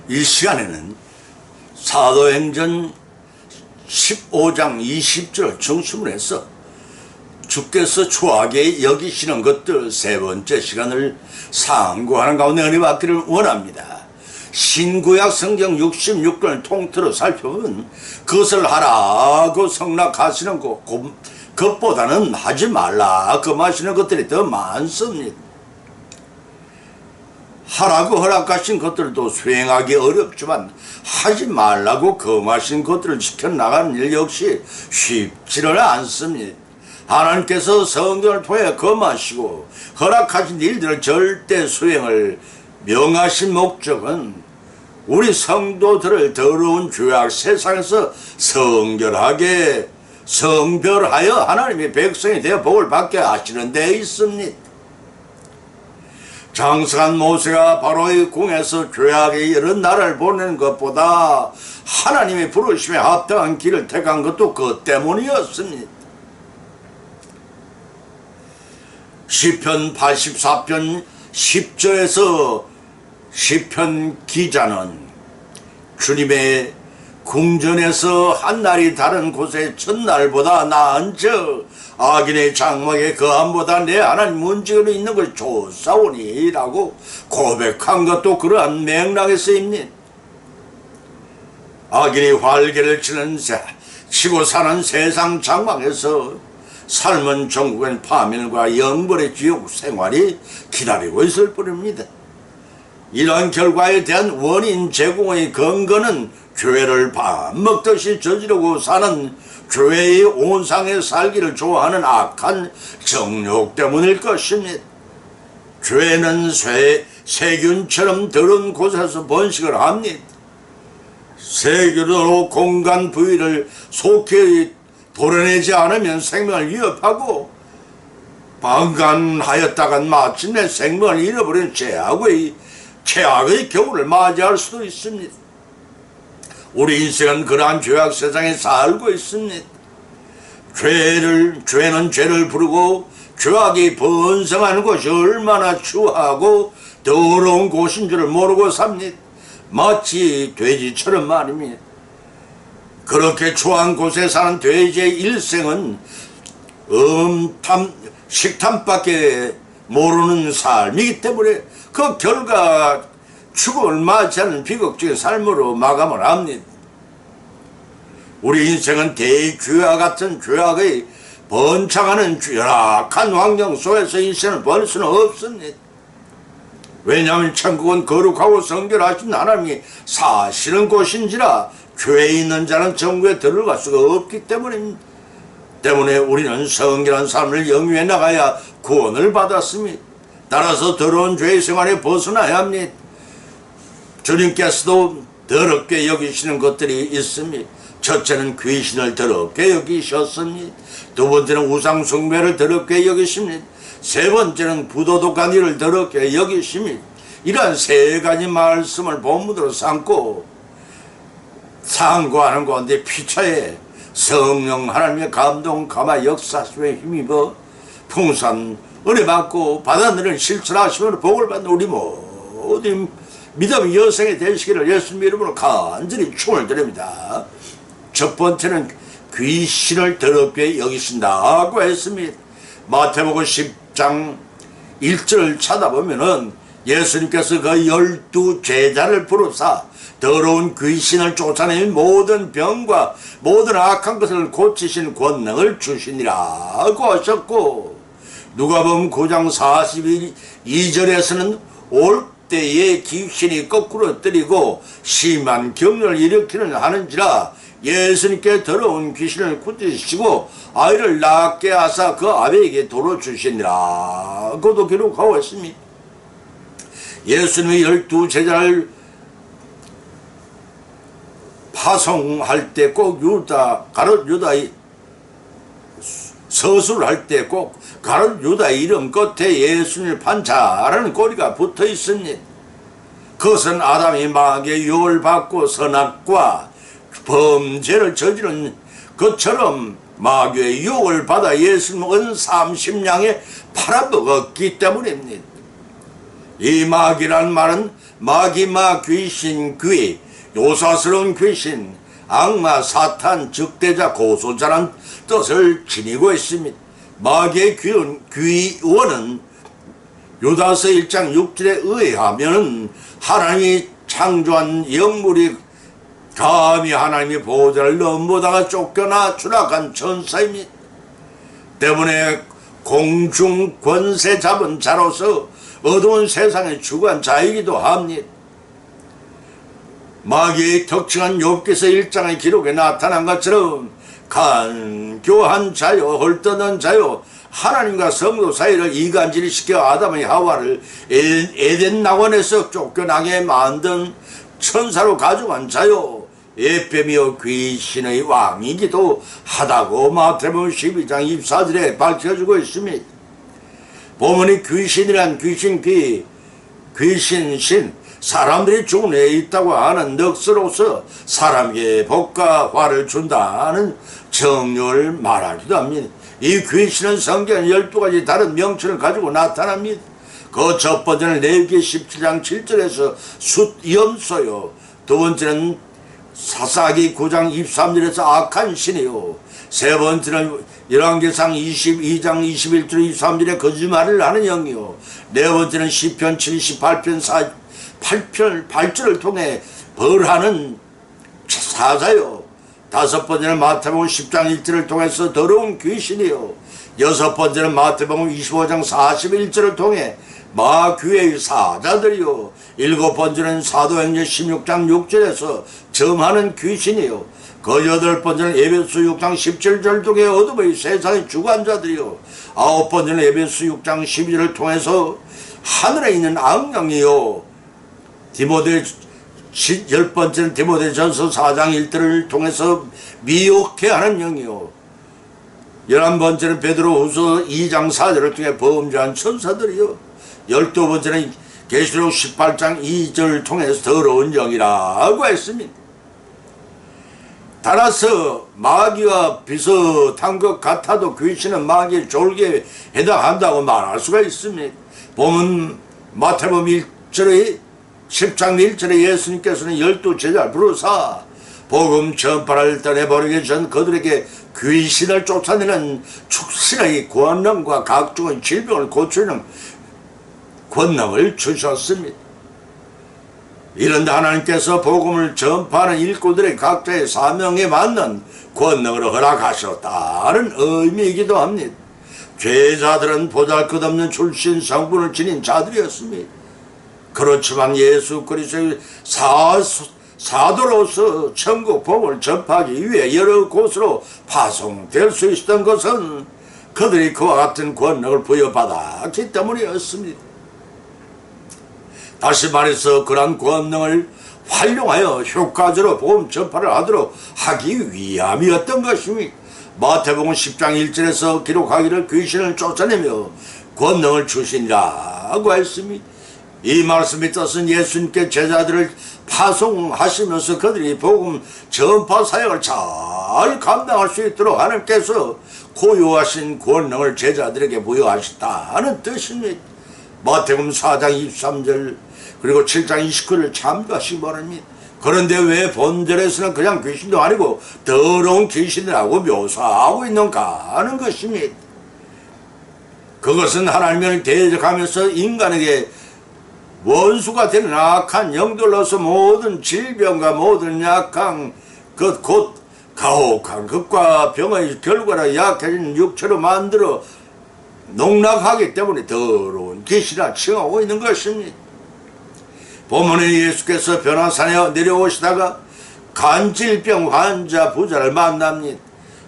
이 시간에는 사도행전 15장 20절 중심을 해서 주께서 추하게 여기시는 것들 세 번째 시간을 상고하는 가운데 은혜 받기를 원합니다. 신구약 성경 66권을 통틀어 살펴보면 그것을 하라고 성락하시는 것보다는 하지 말라 금하시는 것들이 더 많습니다. 하라고 허락하신 것들도 수행하기 어렵지만 하지 말라고 금하신 것들을 지켜나가는 일 역시 쉽지는 않습니다. 하나님께서 성경을 통해 금하시고 허락하신 일들을 절대 수행을 명하신 목적은 우리 성도들을 더러운 죄악 세상에서 성결하게 성별하여 하나님의 백성이 되어 복을 받게 하시는 데 있습니다. 장성한 모세가 바로의 궁에서 죄악의 이른 나라를 보내는 것보다 하나님의 부르심에 합당한 길을 택한 것도 그 때문이었습니다. 시편 84편 10절에서 시편 기자는 주님의 궁전에서 한날이 다른 곳의 첫날보다 나은 즉 악인의 장막에 거함보다 내 하나님 문지기로 있는 걸 좋사오니 라고 고백한 것도 그러한 맥락에서입니다. 악인이 활개를 치고 사는 세상 장막에서 삶은 전국엔 파멸과 영벌의 지옥 생활이 기다리고 있을 뿐입니다. 이러한 결과에 대한 원인 제공의 근거는 죄를 밥 먹듯이 저지르고 사는 죄의 온상에 살기를 좋아하는 악한 정욕 때문일 것입니다. 죄는 세균처럼 더러운 곳에서 번식을 합니다. 세균으로 공간 부위를 속히 도려내지 않으면 생명을 위협하고 방관하였다간 마침내 생명을 잃어버린 최악의 겨울을 맞이할 수도 있습니다. 우리 인생은 그러한 죄악 세상에 살고 있습니다. 죄는 죄를 부르고 죄악이 번성하는 곳이 얼마나 추하고 더러운 곳인 줄을 모르고 삽니다. 마치 돼지처럼 말입니다. 그렇게 추한 곳에 사는 돼지의 일생은 식탐밖에 모르는 삶이기 때문에 그 결과 죽음을 맞이하는 비극적인 삶으로 마감을 합니다. 우리 인생은 대죄와 같은 죄악의 번창하는 열악한 환경 속에서 인생을 벌 수는 없습니다. 왜냐하면 천국은 거룩하고 성결하신 하나님이 사시는 곳인지라 죄에 있는 자는 천국에 들어갈 수가 없기 때문입니다. 때문에 우리는 성결한 삶을 영위해 나가야 구원을 받았습니다. 따라서 더러운 죄의 생활에 벗어나야 합니다. 주님께서도 더럽게 여기시는 것들이 있습니다. 첫째는 귀신을 더럽게 여기셨습니다. 두 번째는 우상숭배를 더럽게 여기십니다. 세 번째는 부도덕한 일을 더럽게 여기십니다. 이러한 세 가지 말씀을 본문으로 삼고 상고하는 가운데 피차에 성령 하나님의 감동 감화 역사심에 힘입어 풍성한 은혜 받고 받아들이는 실천하시면 복을 받는 우리 모든 믿음의 여성이 되시기를 예수님 이름으로 간절히 축원을 드립니다. 첫 번째는 귀신을 더럽게 여기신다고 했습니다. 마태복음 10장 1절을 찾아보면은 예수님께서 그 12 제자를 부르사 더러운 귀신을 쫓아내는 모든 병과 모든 악한 것을 고치신 권능을 주시니라고 하셨고, 누가복음 9장 42절에서는 올 때에 귀신이 거꾸로 때리고 심한 경련을 일으키는 하는지라 예수님께 더러운 귀신을 꾸짖으시고 아이를 낳게 하사 그 아비에게 도로 주시니라고도 기록하고 있습니다. 예수님의 12 제자를 파송할 때 꼭 가롯 유다의 서술할 때 꼭 가롯 유다의 이름 끝에 예수님을 판자라는 꼬리가 붙어 있습니다. 그것은 아담이 마귀의 유혹을 받고 선악과 범죄를 저지른 것처럼 마귀의 유혹을 받아 예수님은 30냥에 팔아먹었기 때문입니다. 이 마귀란 말은 마귀마 귀신 귀 요사스러운 귀신 악마 사탄 즉대자 고소자란 뜻을 지니고 있습니다. 마귀의 귀원은 유다서 1장 6절에 의하면 하나님이 창조한 영물이 감히 하나님의 보호자를 넘보다가 쫓겨나 추락한 천사입니다. 때문에 공중 권세 잡은 자로서 어두운 세상에 추구한 자이기도 합니다. 마귀의 특징한 욥기서 1장의 기록에 나타난 것처럼 간교한 자요 헐떠는 자요 하나님과 성도 사이를 이간질시켜 아담의 하와를 에덴 낙원에서 쫓겨나게 만든 천사로 가져간 자요 에페미어 귀신의 왕이기도 하다고 마태복음 12장 24절에 밝혀주고 있습니다. 본문이 귀신이란 귀신귀 귀신신 사람들이 죽은 후에 있다고 하는 넋으로서 사람에게 복과 화를 준다는 정령을 말하기도 합니다. 이 귀신은 성경 12가지 다른 명칭을 가지고 나타납니다. 그 첫 번째는 레위기 17장 7절에서 숫염소요, 두 번째는 사사기 9장 23절에서 악한 신이요, 세 번째는 열왕기상 22장 21절 23절에 거짓말을 하는 영이요, 네 번째는 시편 78편 8절을 통해 벌하는 사자요, 다섯 번째는 마태복음 10장 1절을 통해서 더러운 귀신이요, 여섯 번째는 마태복음 25장 41절을 통해 마귀의 사자들이요, 일곱 번째는 사도행전 16장 6절에서 점하는 귀신이요, 그 여덟 번째는 에베소 6장 17절을 통해 어둠의 세상의 주관자들이요, 아홉 번째는 에베소 6장 12절을 통해서 하늘에 있는 악령이요, 열 번째는 디모데전서 4장 1절을 통해서 미혹해 하는 영이요, 11번째는 베드로후서 2장 4절을 통해 범죄한 천사들이요, 12번째는 계시록 18장 2절을 통해서 더러운 영이라고 했습니다. 따라서 마귀와 비슷한 것 같아도 귀신은 마귀의 졸개에 해당한다고 말할 수가 있습니다. 보면 마태복음 1절의 10장 1절에 예수님께서는 12제자를 부르사 복음 전파를 떠내버리기 전 그들에게 귀신을 쫓아내는 축신의 권능과 각종의 질병을 고치는 권능을 주셨습니다. 이런데 하나님께서 복음을 전파하는 일꾼들의 각자의 사명에 맞는 권능을 허락하셨다는 의미이기도 합니다. 죄자들은 보잘것없는 출신 성분을 지닌 자들이었습니다. 그렇지만 예수 그리스도의 사도로서 천국 복음을 전파하기 위해 여러 곳으로 파송될 수 있었던 것은 그들이 그와 같은 권능을 부여받았기 때문이었습니다. 다시 말해서 그러한 권능을 활용하여 효과적으로 복음 전파를 하도록 하기 위함이었던 것입니다. 마태복음 10장 1절에서 기록하기를 귀신을 쫓아내며 권능을 주시니라고 했습니다. 이 말씀의 뜻은 예수님께 제자들을 파송하시면서 그들이 복음 전파 사역을 잘 감당할 수 있도록 하나님께서 고유하신 권능을 제자들에게 부여하셨다는 뜻입니다. 마태복음 4장 23절 그리고 7장 29절을 참고하시기 바랍니다. 그런데 왜 본절에서는 그냥 귀신도 아니고 더러운 귀신이라고 묘사하고 있는가 하는 것입니다. 그것은 하나님을 대적하면서 인간에게 원수가 되는 악한 영들로서 모든 질병과 모든 약한 것 곧 가혹한 것과 병의 결과로 약해진 육체로 만들어 농락하기 때문에 더러운 귀신이라 칭하고 있는 것입니다. 본문에 예수께서 변화산에 내려오시다가 간질병 환자 부자를 만납니다.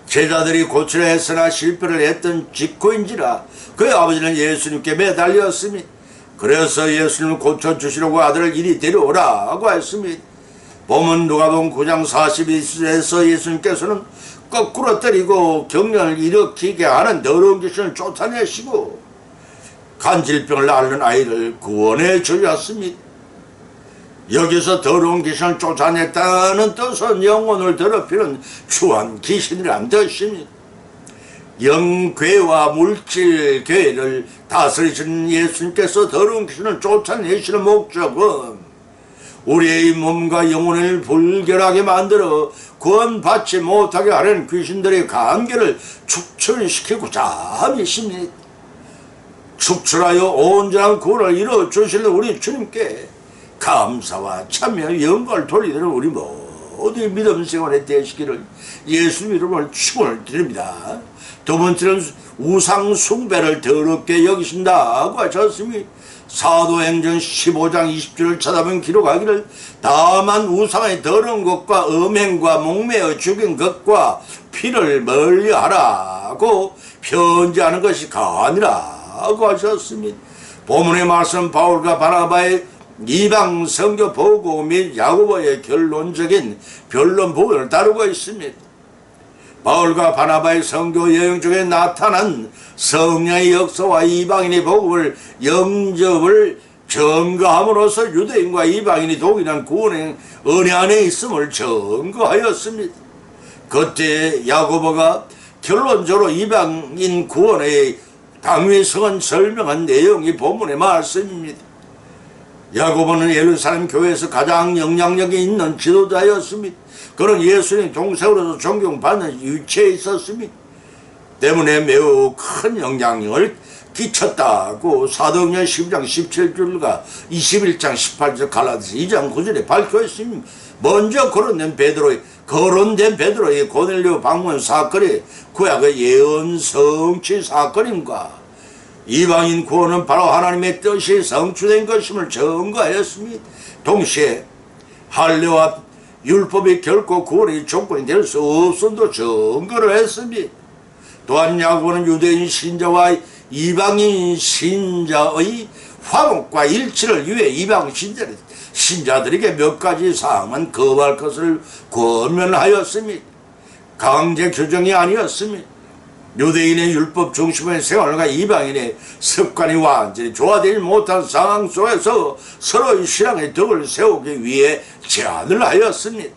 제자들이 고치려 했으나 실패를 했던 직후인지라 그의 아버지는 예수님께 매달렸습니다. 그래서 예수님을 고쳐주시려고 아들을 이리 데려오라고 했습니다. 보면 누가복음 9장 42절에서 예수님께서는 거꾸로 때리고 경련을 일으키게 하는 더러운 귀신을 쫓아내시고 간질병을 앓는 아이를 구원해 주셨습니다. 여기서 더러운 귀신을 쫓아냈다는 뜻은 영혼을 더럽히는 추한 귀신이란 뜻입니다. 영괴와 물질괴를 다스리시는 예수님께서 더러운 귀신을 쫓아내시는 목적은 우리의 몸과 영혼을 불결하게 만들어 구원받지 못하게 하는 귀신들의 관계를 축출시키고자 함이십니다. 축출하여 온전한 구원을 이루어주시는 우리 주님께 감사와 참여 영광을 돌리는 우리 모두의 믿음 생활에 되시기를 예수 이름으로 축원을 드립니다. 두 번째는 우상 숭배를 더럽게 여기신다고 하셨으니 사도행전 15장 20절을 찾아보면 기록하기를 다만 우상의 더러운 것과 음행과 목매어 죽인 것과 피를 멀리하라고 편지하는 것이 아니라고 하셨습니다. 본문의 말씀 바울과 바나바의 이방 선교 보고 및 야고보의 결론적인 변론 부분을 다루고 있습니다. 바울과 바나바의 선교 여행 중에 나타난 성령의 역사와 이방인의 복음을 영접을 증거함으로써 유대인과 이방인이 동일한 구원의 은혜 안에 있음을 증거하였습니다. 그때 야고보가 결론적으로 이방인 구원의 당위성은 설명한 내용이 본문의 말씀입니다. 야고보는 예루살렘 교회에서 가장 영향력이 있는 지도자였습니다. 그는 예수님 동생으로서 존경받는 위치에 있었습니다. 때문에 매우 큰 영향력을 끼쳤다고 사도행전 12장 17절과 21장 18절 갈라디아서 2장 9절에 밝혀있습니다. 먼저 거론된 베드로의 고넬료 방문 사건이 구약의 예언 성취 사건임과 이방인 구원은 바로 하나님의 뜻이 성취된 것임을 증거하였습니다. 동시에 할례와 율법이 결코 구원의 조건이 될 수 없음도 증거를 했습니다. 또한 야고보는 유대인 신자와 이방인 신자의 화목과 일치를 위해 이방 신자들에게 몇 가지 사항만 거부할 것을 권면하였습니다. 강제 규정이 아니었습니다. 유대인의 율법 중심의 생활과 이방인의 습관이 완전히 조화되지 못한 상황 속에서 서로의 신앙의 덕을 세우기 위해 제안을 하였습니다.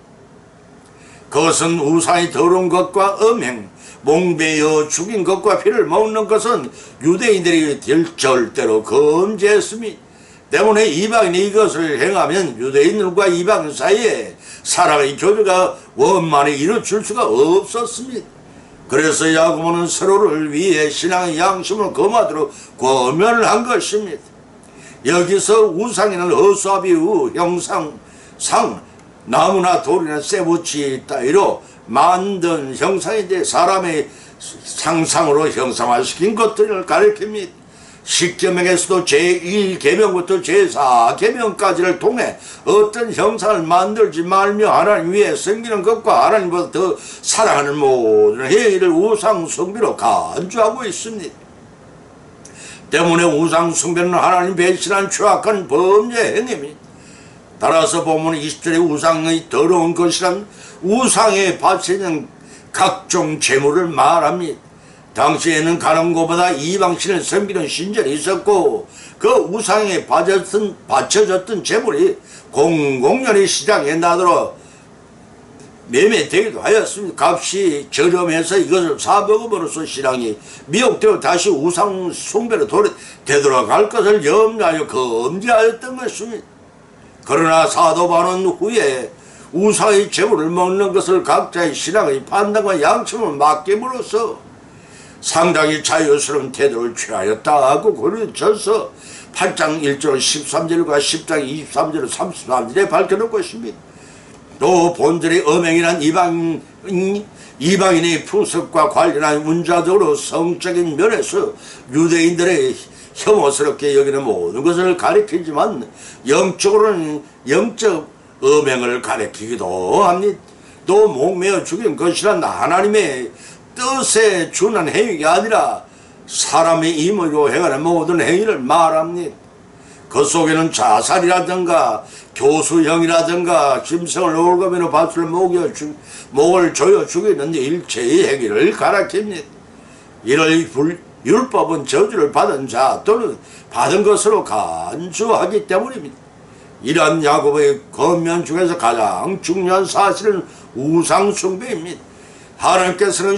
그것은 우상이 더러운 것과 음행, 몽배여 죽인 것과 피를 먹는 것은 유대인들이 절대로 금지했습니다. 때문에 이방인이 이것을 행하면 유대인들과 이방인 사이에 사랑의 교제가 원만히 이루어질 수가 없었습니다. 그래서 야고보는 서로를 위해 신앙의 양심을 검하도록 권면을 한 것입니다. 여기서 우상에는 어수아비의 형상상 나무나 돌이나 쇠붙이 따위로 만든 형상인데 사람의 상상으로 형상화시킨 것들을 가리킵니다. 십계명에서도 제1계명부터 제4계명까지를 통해 어떤 형상을 만들지 말며 하나님 위에 섬기는 것과 하나님보다 더 사랑하는 모든 행위를 우상 숭배로 간주하고 있습니다. 때문에 우상 숭배는 하나님 배신한 추악한 범죄 행위입니다. 따라서 본문 20절에 우상의 더러운 것이란 우상에 바치는 각종 재물을 말합니다. 당시에는 가는 곳마다 이방신을 섬기는 신전이 있었고 그 우상에 바쳐졌던 재물이 공공연히 시장에 나들어 매매되기도 하였습니다. 값이 저렴해서 이것을 사먹음으로써 신앙이 미혹되어 다시 우상 숭배로 되돌아갈 것을 염려하여 금지하였던 것입니다. 그러나 사도 바울은 후에 우상의 재물을 먹는 것을 각자의 신앙의 판단과 양심을 맡김으로써 상당히 자유스러운 태도를 취하였다고 고린도전서 8장 1절 13절과 10장 23절 33절에 밝혀놓은 것입니다. 또 본절의 음행이란 이방인의 풍습과 관련한 문자적으로 성적인 면에서 유대인들의 혐오스럽게 여기는 모든 것을 가리키지만 영적으로는 영적 음행을 가리키기도 합니다. 또 목매어 죽인 것이란 하나님의 뜻에 준한 행위가 아니라 사람의 임의로 행하는 모든 행위를 말합니다. 그 속에는 자살이라든가 교수형이라든가 짐승을 올가매로 밭을 목을 조여 죽이는 일체의 행위를 가리킵니다. 이를 율법은 저주를 받은 자 또는 받은 것으로 간주하기 때문입니다. 이러한 야고보의 권면 중에서 가장 중요한 사실은 우상 숭배입니다. 하나님께서는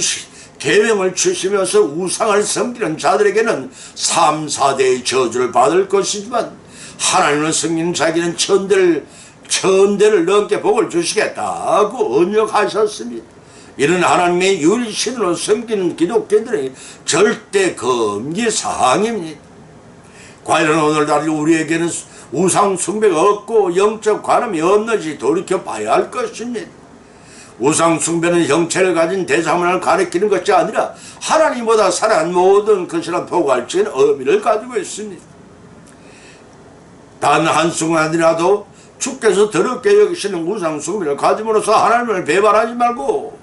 계명을 주시면서 우상을 섬기는 자들에게는 3, 4대의 저주를 받을 것이지만 하나님을 섬기는 자에게는 천대를 넘게 복을 주시겠다고 언약하셨습니다. 이는 하나님의 유일신으로 섬기는 기독교인들의 절대 금기사항입니다. 과연 오늘날 우리에게는 우상 숭배가 없고 영적 관음이 없는지 돌이켜 봐야 할 것입니다. 우상 숭배는 형체를 가진 대상만을 가리키는 것이 아니라 하나님보다 선한 모든 것이라 포괄적인 의미를 가지고 있습니다. 단 한순간이라도 주께서 더럽게 여기시는 우상 숭배를 가짐으로써 하나님을 배반하지 말고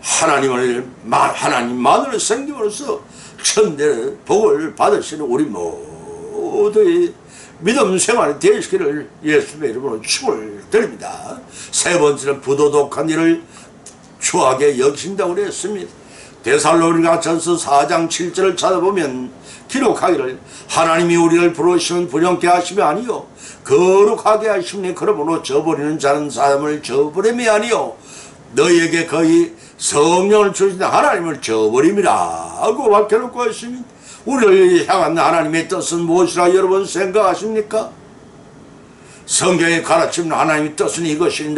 하나님만을 섬김으로써 천대의 복을 받으시는 우리 모두의 믿음 생활이 되시기를 예수님의 이름으로 축을 드립니다. 세 번째는 부도덕한 일을 추하게 여기신다고 그랬습니다. 데살로니가전서 4장 7절을 찾아보면 기록하기를 하나님이 우리를 부르시면 부정케 하심이 아니요 거룩하게 하심니 그러므로 저버리는 자는 사람을 저버림이 아니요 너희에게 거의 성령을 주신 하나님을 저버림이라 하고 밝혀놓고 있습니다. 우리를 향한 하나님의 뜻은 무엇이라 여러분 생각하십니까? 성경에 가르치는 하나님의 뜻은 이것이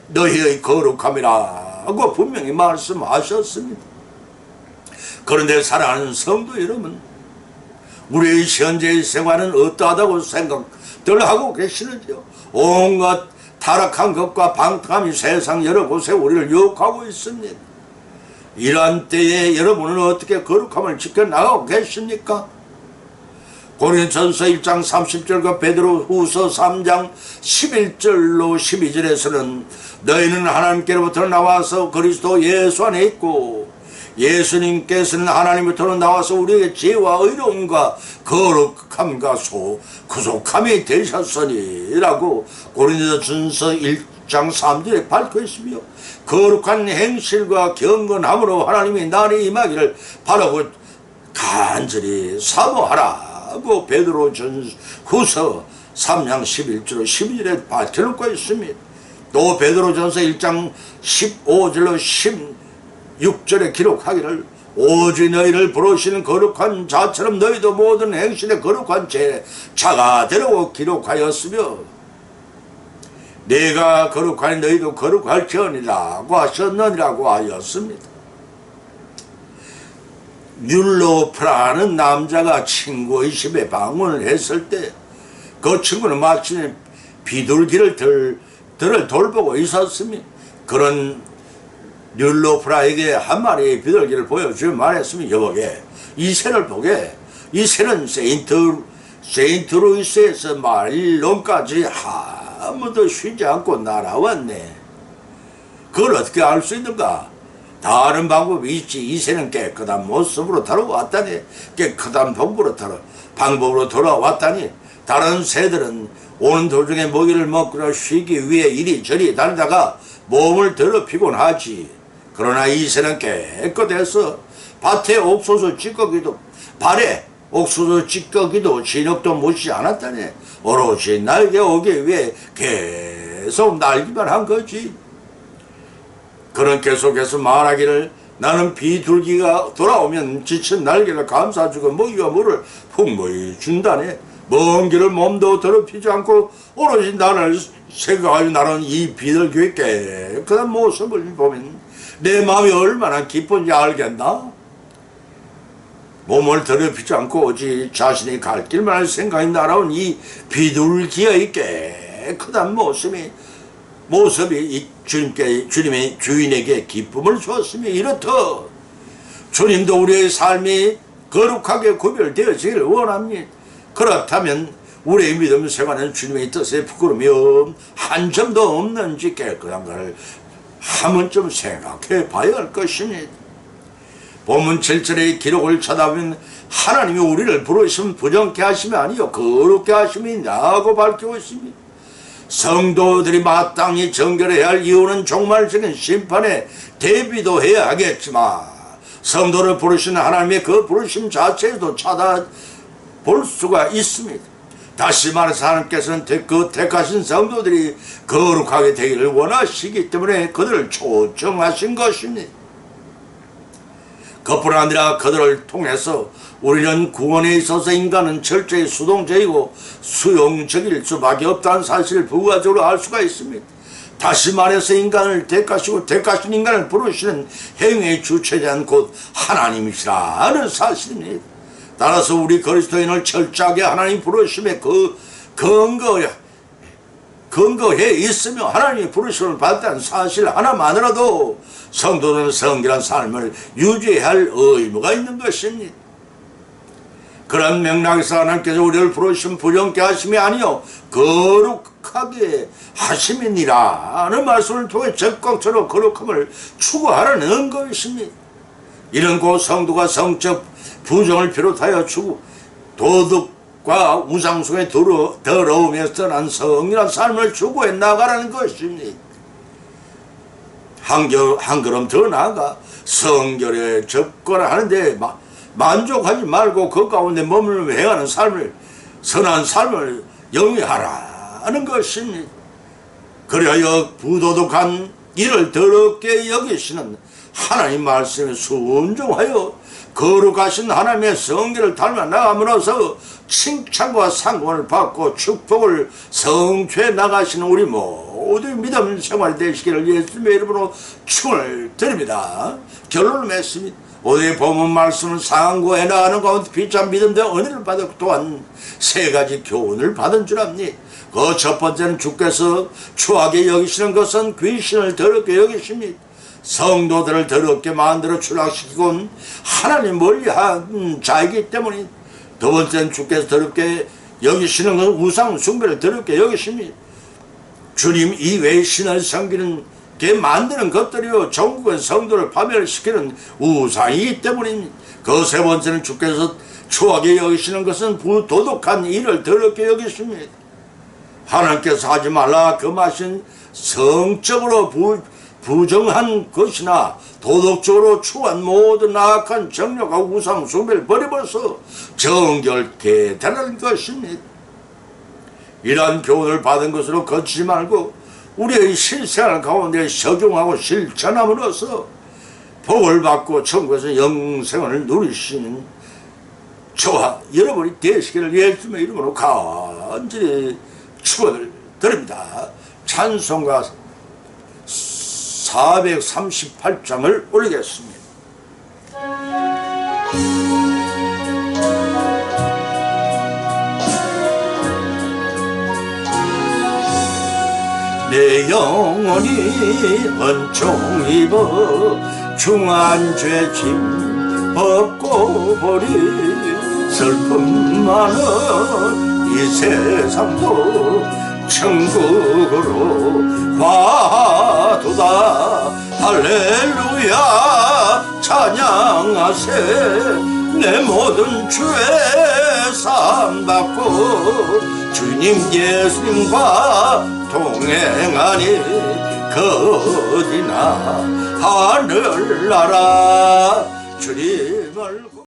너희의 거룩함이라 하고 분명히 말씀하셨습니다. 그런데 사랑하는 성도 여러분, 우리의 현재의 생활은 어떠하다고 생각들 하고 계시는지요? 온갖 타락한 것과 방탕함이 세상 여러 곳에 우리를 유혹하고 있습니다. 이러한 때에 여러분은 어떻게 거룩함을 지켜나가고 계십니까? 고린도전서 1장 30절과 베드로후서 3장 11절로 12절에서는 너희는 하나님께로부터 나와서 그리스도 예수 안에 있고 예수님께서는 하나님부터 나와서 우리의 지혜와 의로움과 거룩함과 구속함이 되셨으니 라고 고린도전서 1장 3절에 밝혀 있으며 거룩한 행실과 경건함으로 하나님이 나를 임하기를 바라고 간절히 사모하라고 베드로전후서 3장 11절로 12절에 밝혀놓고 있습니다. 또 베드로전서 1장 15절로 16절에 기록하기를 오직 너희를 부르시는 거룩한 자처럼 너희도 모든 행실에 거룩한 자가 되라고 기록하였으며 내가 거룩하니 너희도 거룩할지어니라고 하셨느니라고 하였습니다. 율로프라는 남자가 친구의 집에 방문을 했을 때 그 친구는 마침 비둘기를 돌보고 있었습니다. 그런 율로프라에게 한 마리의 비둘기를 보여주며 말했으면 여보게 이 새를 보게 이 새는 세인트루이스에서 마릴론까지 아무도 쉬지 않고 날아왔네. 그걸 어떻게 알 수 있는가? 다른 방법이 있지. 이 새는 깨끗한 모습으로 돌아왔다니 깨끗한 방법으로 돌아왔다니 다른 새들은 오는 도중에 먹이를 먹거나 쉬기 위해 이리저리 다니다가 몸을 더럽히곤 하지. 그러나 이 새는 깨끗해서 밭에 옥수수 찌꺼기도 발에 옥수수 찌꺼기도 진흙도 묻지 않았다네. 오롯이 날개 오기 위해 계속 날기만 한 거지. 그는 계속해서 말하기를 나는 비둘기가 돌아오면 지친 날개를 감싸주고 먹이와 물을 풍부히 준다네. 먼 길을 몸도 더럽히지 않고 오롯이 나를 생각하여 나는 이 비둘기의 깨끗한 모습을 보면 내 마음이 얼마나 기쁜지 알겠나? 몸을 더럽히지 않고 오직 자신이 갈 길만 생각이 날아온 이 비둘기의 깨끗한 모습이 주님의 주인에게 기쁨을 주었으며 이렇듯 주님도 우리의 삶이 거룩하게 구별되어지기를 원합니다. 그렇다면 우리의 믿음 생활은 주님의 뜻에 부끄러움이 한 점도 없는지 깨끗한 것을 한 번쯤 생각해 봐야 할 것입니다. 본문 7절의 기록을 찾아보면 하나님이 우리를 부르시면 부정케 하심이 아니요 거룩케 하심이라고 밝히고 있습니다. 성도들이 마땅히 정결해야 할 이유는 종말적인 심판에 대비도 해야 하겠지만 성도를 부르시는 하나님의 그 부르심 자체에도 찾아볼 수가 있습니다. 다시 말해서 하나님께서는 그 택하신 성도들이 거룩하게 되기를 원하시기 때문에 그들을 초청하신 것입니다. 그뿐 아니라 그들을 통해서 우리는 구원에 있어서 인간은 철저히 수동적이고 수용적일 수밖에 없다는 사실을 부가적으로 알 수가 있습니다. 다시 말해서 인간을 택하시고 택하신 인간을 부르시는 행위의 주체자는 곧 하나님이시라는 사실입니다. 따라서 우리 그리스도인을 철저하게 하나님 부르심에 근거해 있으며 하나님의 부르심을 받았다는 사실 하나만으로도 성도는 성결한 삶을 유지해야 할 의무가 있는 것입니다. 그런 맥락에서 하나님께서 우리를 부르심 부정케 하심이 아니요 거룩하게 하심이니라는 말씀을 통해 적광처럼 거룩함을 추구하라는 것입니다. 이는 곧 성도가 성적 부정을 비롯하여 도덕과 우상 속에 더러우면서 떠난 성결한 삶을 추구해 나가라는 것입니다. 한 걸음 더 나아가 성결에 접근하는데 만족하지 말고 그 가운데 머물며 행하는 삶을, 선한 삶을 영위하라는 것입니다. 그리하여 부도덕한 일을 더럽게 여기시는 하나님 말씀에 순종하여 거룩하신 하나님의 성결을 닮아 나감으로써 칭찬과 상권을 받고 축복을 성취해 나가시는 우리 모두의 믿음 생활이 되시기를 예수님의 이름으로 축원을 드립니다. 결론을 맺습니다. 오늘 본문 말씀은 상고해 나가는 가운데 비참 믿음과 은혜를 받았고 또한 세 가지 교훈을 받은 줄 압니다. 그 첫 번째는 주께서 추하게 여기시는 것은 귀신을 더럽게 여기십니다. 성도들을 더럽게 만들어 추락시키곤 하나님 멀리한 자이기 때문에. 두 번째는 주께서 더럽게 여기시는 것은 우상 숭배를 더럽게 여기십니다. 주님 이외의 신을 섬기는 게 만드는 것들이요 전국의 성도를 파멸시키는 우상이기 때문입니다. 그 세 번째는 주께서 추하게 여기시는 것은 부도덕한 일을 더럽게 여기십니다. 하나님께서 하지 말라 금하신 성적으로 부정한 것이나 도덕적으로 추한 모든 악한 정욕과 우상 숭배를 버려버려서 정결케 되는 것입니다. 이러한 교훈을 받은 것으로 거치지 말고 우리의 실생활 가운데 적용하고 실천함으로써 복을 받고 천국에서 영생을 누리시는 저와 여러분이 되시기를 예수님의 이름으로 간절히 축원을 드립니다. 찬송가 438장을 올리겠습니다. 내 영혼이 은총 입어 중한 죄짐 벗고 버리 슬픔 많은 이 세상도 천국으로 가도다. 할렐루야 찬양하세. 내 모든 죄 사함받고 주님 예수님과 동행하니 그 어디나 하늘나라 주님을